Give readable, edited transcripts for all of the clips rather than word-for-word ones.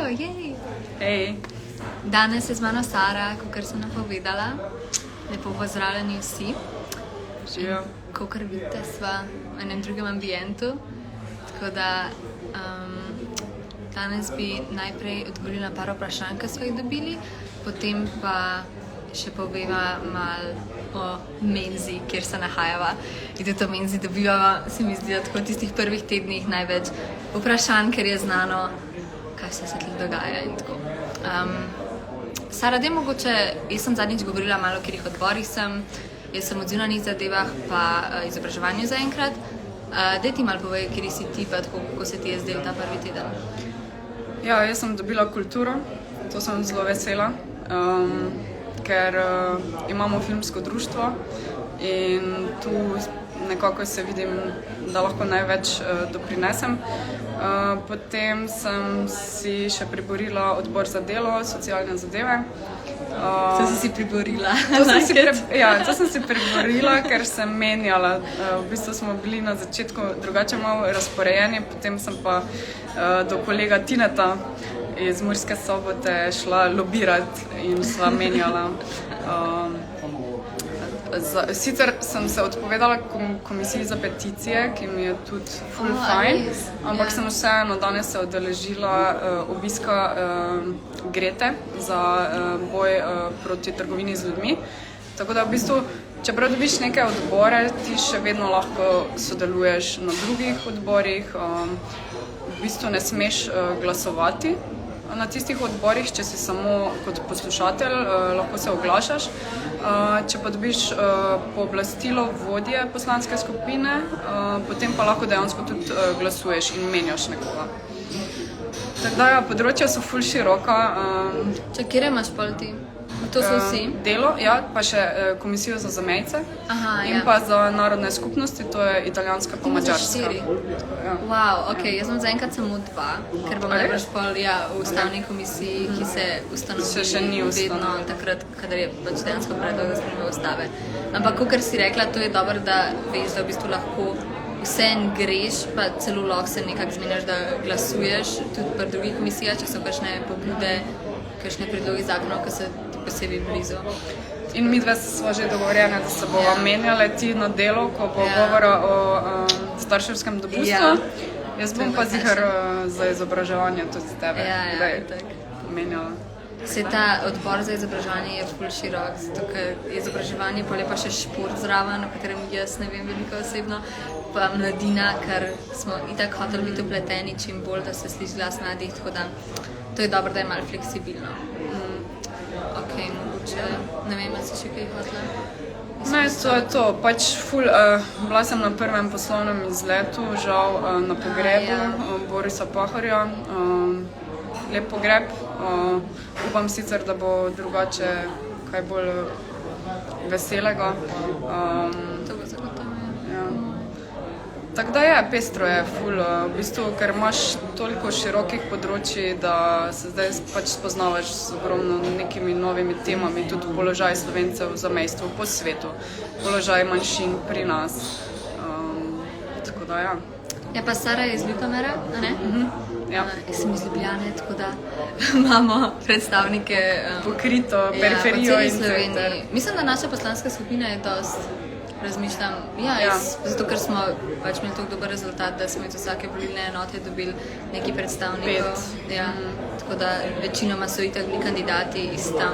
jej! Hej. Danes je z mano Sara, kakor sem napovedala. Lepo pozdravljeni vsi. Živijo. Kakor vidite, sva v enem drugem ambientu. Tako da danes bi najprej odgovorila na par vprašanj, ki smo jih dobili, potem pa še poveva malo o menzi, kjer se nahajava. In tudi o menzi dobivava, se mi zdi, da tako v tistih prvih tednih največ vprašanj, ker je znano, kaj se tukaj dogaja in tako. Sara, daj mogoče, jaz sem zadnjič govorila malo o katerih odborih sem, jaz sem o zunanjih zadevah pa izobraževanju zaenkrat. Daj ti malo povej, kjer si ti pa tako, kako se ti je zdel ta prvi teden. Ja, jaz sem dobila kulturo, to sem zelo vesela, ker imamo filmsko društvo in tu nekako se vidim, da lahko največ doprinesem. Potem sem si še priborila odbor za delo, socialne zadeve. To si si priborila? To sem si priborila, ker sem menjala. V bistvu smo bili na začetku drugače malo razporejeni, potem sem pa do kolega Tineta iz Murske Sobote šla lobirati in sva menjala. Sicer sem se odpovedala komisiji za peticije, ki mi je tudi ful fajn, ampak sem vseeno danes se udeležila obiska Grete za boj proti trgovini z ljudmi. Tako da v bistvu, čeprav dobiš neke odbore, ti še vedno lahko sodeluješ na drugih odborih. V bistvu ne smeš glasovati na tistih odborih, če si samo kot poslušatelj, lahko se oglašaš. Če pa dobiš pooblastilo vodje poslanske skupine, potem pa lahko dejansko tudi glasuješ in menjaš nekoga. Tako da, področja so ful široka. Kjer imaš pol ti? To so vsi? Delo, ja, pa še komisijo za zamejce. In pa za narodne skupnosti, to je italijanska pa mađarska. Wow, ok, jaz sem zaenkrat samo 2, ker bom najbrž pol v ustavni komisiji, ki se ustanovi vedno takrat, kadar je pač dejansko predlog za spremembo ustave. Ampak, kakor si rekla, to je dobro, da veš, da v bistvu lahko vseeno greš, pa celo lahko se nekako zmeniš, da glasuješ tudi pri drugih komisijah, če so kakšne pobude, kakšne predlogi zakonov, ki so posebej blizu. In midve smo že dogovorjene, da se bova menjale ti na delo, ko bo govora o starševskem dopustu. Jaz bom pa ziher za izobraževanje tudi z tebe, da je menjala. Se ta odbor za izobraževanje je ful širok, zato ker izobraževanje pa je pa še šport zraven, o katerem jaz ne vem veliko osebno, pa mladina, ker smo itak hoteli biti upleteni čim bolj, da se sliši glas mladih, tako da to je dobro, da je malo fleksibilno. Ok, mogoče, ne vem, ali si še kaj hotela? Ne, to je to, pač ful, bila sem na prvem poslovnem izletu, žal na pogrebu Borisa Pahorja, lep pogreb, upam sicer, da bo drugače kaj bolj veselega. To bo zagotovo. Tako da je, pestro je ful, v bistvu, ker imaš toliko širokih področji, da se zdaj pač spoznavaš z ogromno nekimi novimi temami, tudi položaj Slovencev v zamejstvu po svetu, položaj manjšin pri nas, tako da ja. Ja, pa Sara je iz Ljutomera, a ne? Ja. Jaz sem iz Ljubljane, tako da imamo predstavnike pokrito periferijo in Sloveniji. Mislim, da naša poslanska skupina je dost, razmišljam, zato ker smo pač imeli tako dober rezultat, da smo iz vsake volilne enote dobili neki predstavnikov. 5. Tako da večinoma so itak bili kandidati iz tam,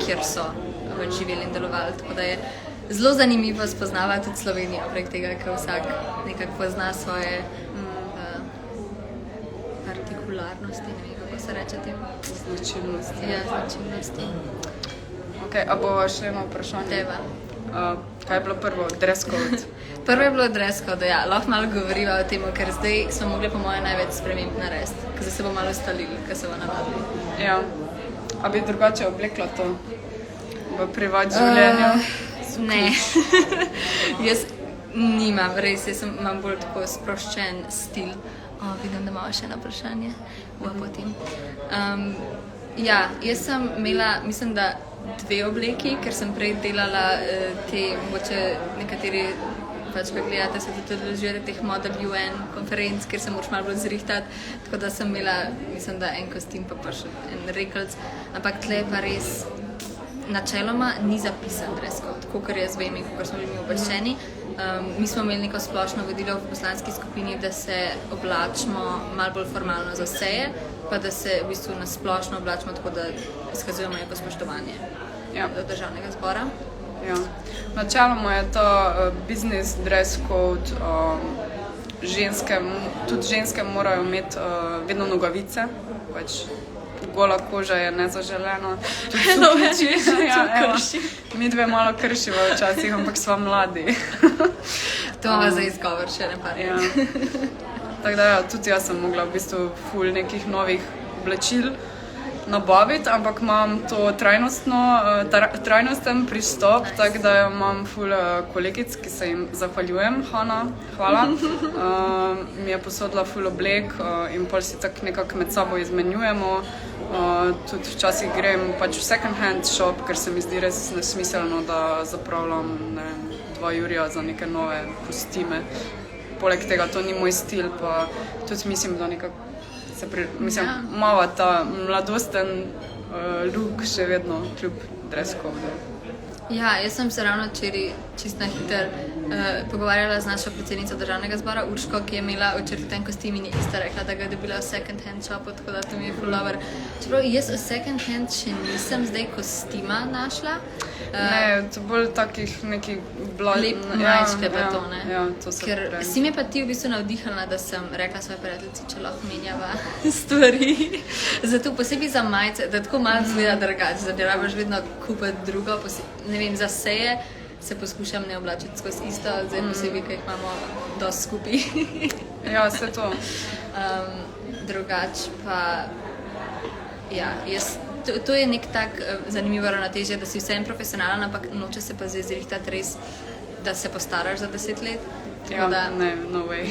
kjer so živeli in delovali. Tako da je zelo zanimivo spoznavati tudi Slovenijo prek tega, ker vsak nekako pozna svoje partikularnosti, ne vem, kako se reče tem. Značilnosti. Ja, značilnosti. Ok, a bova še eno vprašanje? Deva. Kaj je bilo prvo? Dress code? Prvo je bilo dress code, ja. Lahko malo govoriva o tem, ker zdaj smo mogli po moje največ sprememb narediti, ker zdaj se bo malo ustalili, ker se bo navadili. Ja. A bi drugače oblekla to v privat življenju? Ne. Jaz nimam, res, imam bolj tako sproščen stil. Vidim, da imamo še eno vprašanje. Potem. Ja, jaz sem imela, mislim, da 2 obleki, ker sem prej delala te, mogoče nekateri pač, ko gledate, se tudi odložujete teh Model UN konferenc, kjer se moraš malo bolj zrihtati, tako da sem imela, mislim, da en kostim pa še en rekelc, ampak tle pa res načeloma ni zapisan dress code, kakor jaz vem in kakor smo bili mi obveščeni. Mi smo imeli neko splošno vodilo v poslanski skupini, da se oblačimo malo bolj formalno za seje, pa da se v bistvu na splošno oblačimo tako, da izkazujemo neko spoštovanje do državnega zbora. Ja. Načeloma je ta business dress code, tudi ženske morajo imeti vedno nogavice, pač gola koža je nezaželena. Eno več krši. Mi dve malo kršiva včasih, ampak sva mladi. To imamo za izgovor še ne par. Ja. Tako da tudi jaz sem mogla v bistvu ful nekih novih oblačil nabaviti, ampak imam to trajnosten pristop, tako da imam ful kolegic, ki se jim zahvaljujem. Hana, hvala. Mi je posodila ful oblek in pol si tako nekako med sabo izmenjujemo. Tudi včasih grem pač v second hand shop, ker se mi zdi res nesmiselno, da zapravljam 2 jurja za neke nove kostime. Poleg tega to ni moj stil, pa tudi mislim, da nekako mava ta mladosten look še vedno, kljub dress code. Ja, jaz sem se ravno včeraj čisto na hiter pogovarjala z našo predsednico državnega zbora Urško, ki je imela očrten kostim in je ista rekla, da ga je dobila v second hand shopu, tako da to mi je ful dobro. Čeprav jaz v second hand še nisem zdaj kostima našla. Ne, to bolj takih nekih lep majčke pa to, ne? Ja, to se Ker prej. si me pa ti v bistvu navdihala, da sem rekla svoje prijateljici, če lahko menjava stvari. Zato posebej za majice, da tako malo zgleda drugače, da ne rabiš vedno kupiti drugo, ne vem, za seje se poskušam ne oblačiti skozi isto, zdaj posebej, ker jih imamo dosti skupaj. Ja, vse to. Drugač pa, ja, to je nek tak zanimivo ravnotežje, da si vseeno profesionalen, ampak noče se pa zdaj zrihtati res, da se postaraš za 10 let. Ja, ne, no way.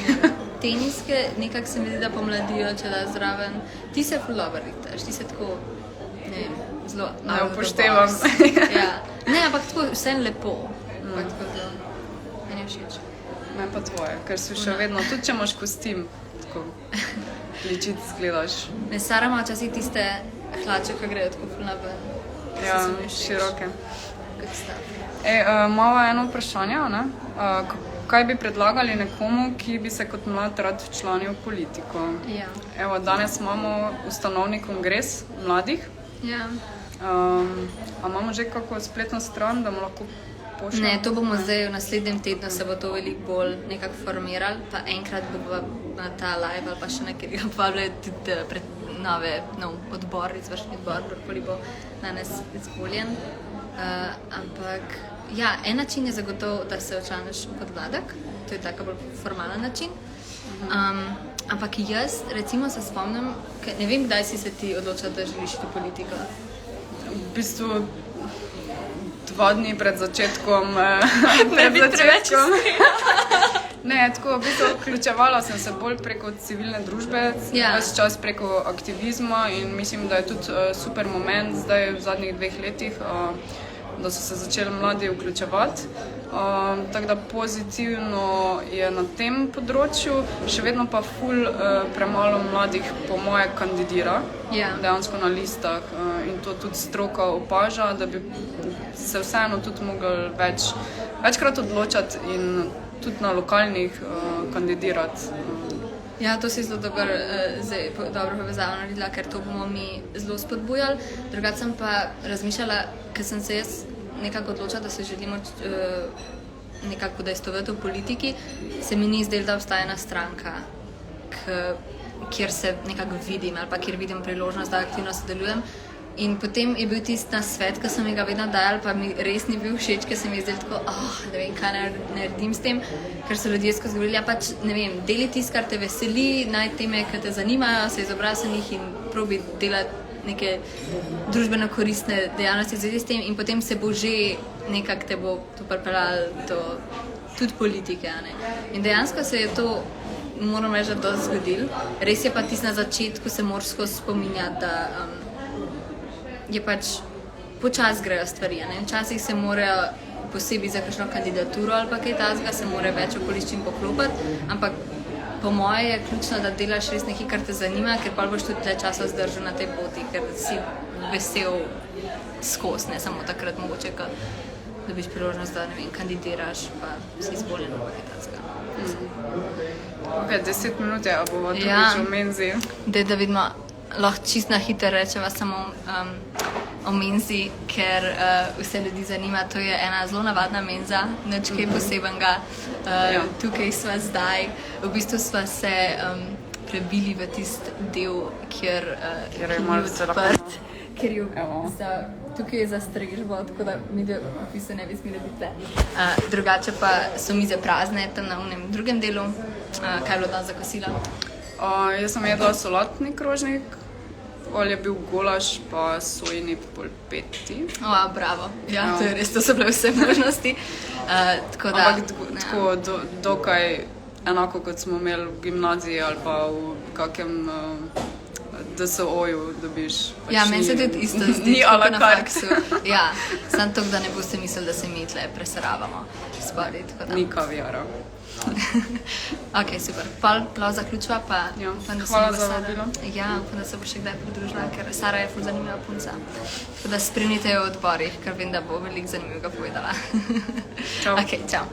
Teniske nekako se mi zdi, da pomladijo, če da zraven. Ti se ful dobro rihtaš, ti se tako, ne vem, zelo Ne upoštevam. Ja. Ne, ampak tako vseeno lepo. Ampak tako zelo, meni je všeč. Ne pa tvoje, ker si še vedno, tudi če imaš kostim, tako ličit zgledaš. Ne, Sara ima včasih tiste hlače, ki grejo tako ful na ven. Ja, Se mi všeč. široke. Good stuff. Malo eno vprašanje, ne? Kaj bi predlagali nekomu, ki bi se kot mlad rad včlanil v politiko? Ja. Evo, danes imamo ustanovni kongres mladih. Ja. A imamo že kako spletno stran, da mu lahko pošljemo? Ne, to bomo zdaj v naslednjem tednu se bo to veliko bolj nekako formiralo, pa enkrat bo na ta live ali pa še nekaj povabljali tudi pred odbor, izvršni odbor, kdorkoli bo danes izvoljen. Ampak ja, en način je zagotovo, da se včlaniš v podmladek, to je tako bolj formalen način. Ampak jaz recimo se spomnim, ne vem, kdaj si se ti odločila, da želiš iti v politiko. V bistvu 2 dni pred začetkom. Ne bi preveč Ne, tako, v bistvu vključevala sem se bolj preko civilne družbe, ves čas preko aktivizma in mislim, da je tudi super moment zdaj v zadnjih 2 letih, da so se začeli mladi vključevati. Tako da pozitivno je na tem področju, še vedno pa ful premalo mladih po moje kandidira, dejansko na listah in to tudi stroka opaža, da bi se vseeno tudi mogli večkrat odločati in tudi na lokalnih kandidirati. Ja, to si zelo dobro povezavo naredila, ker to bomo mi zelo spodbujali. Drugače sem pa razmišljala, ker sem se jaz nekako odločila, da se želimo nekako udejstvovati v politiki, se mi ni zdelo, da obstaja ena stranka, kjer se nekako vidim ali pa kjer vidim priložnost, da aktivno sodelujem. In potem je bil tisti nasvet, ki sem mi ga vedno dajala, pa mi res ni bil všeč, ker se mi je zdelo tako, ne vem, kaj naredim s tem, ker so ljudje skozi govorili, pač, ne vem, deli tisto, kar te veseli, naj teme, ki te zanimajo, se izobrazi njih in probi delati neke družbeno koristne dejavnosti v zvezi s tem in potem se bo že nekako te bo to pripeljalo do tudi politike. In dejansko se je to, moram reči, da dosti zgodilo. Res je pa tisto na začetku, se moraš skozi spominjati, da je pač počas grejo stvari. Včasih se morajo posebej za kakšno kandidaturo ali pa kaj takega, se mora več okoliščin poklopiti, ampak po moje je ključno, da delaš res nekaj, kar te zanima, ker pa boš tudi tle časa zdržal na tej poti, ker si vesel skozi, ne samo takrat mogoče, ko dobiš priložnost, da ne vem, kandidiraš, pa si izvoljen ali kaj takega. Ok, 10 minut je, a bomo drugič v menzi. Da vidimo, lahko čist na hitro rečeva samo o menzi, ker vse ljudi zanima. To je ena zelo navadna menza, nič kaj posebenega. Tukaj sva zdaj, v bistvu sva se prebili v tist del, kjer je malo odprt, ker je tukaj je za strežbo, tako da mi v bistvu ne bi smeli biti. Drugače pa so mize prazne tam na unem drugem delu. Kaj je bilo dan za kosilo? Jaz sem jedla solatni krožnik, je bil golaž pa sojini polpeti. Bravo, ja, to je res, to so bile vse možnosti. Tako dokaj enako, kot smo imeli v gimnaziji ali pa v kakem DSO-ju dobiš. Ja, meni se tudi isto zdi, ni a la na carte. faksu. Ja, samo to, da ne boste mislili, da se mi tle preseravamo spadi. Ni kaviara. Ok, super. Prav zaključva pa. Ja, upam, da hvala se za bo vabilo. Ja, upam, da se bo še kdaj pridružila, ker Sara je ful zanimiva punca. Tako da spremljite jo v odborih, ker vem, da bo veliko zanimivega povedala. Čau. Ok, čau.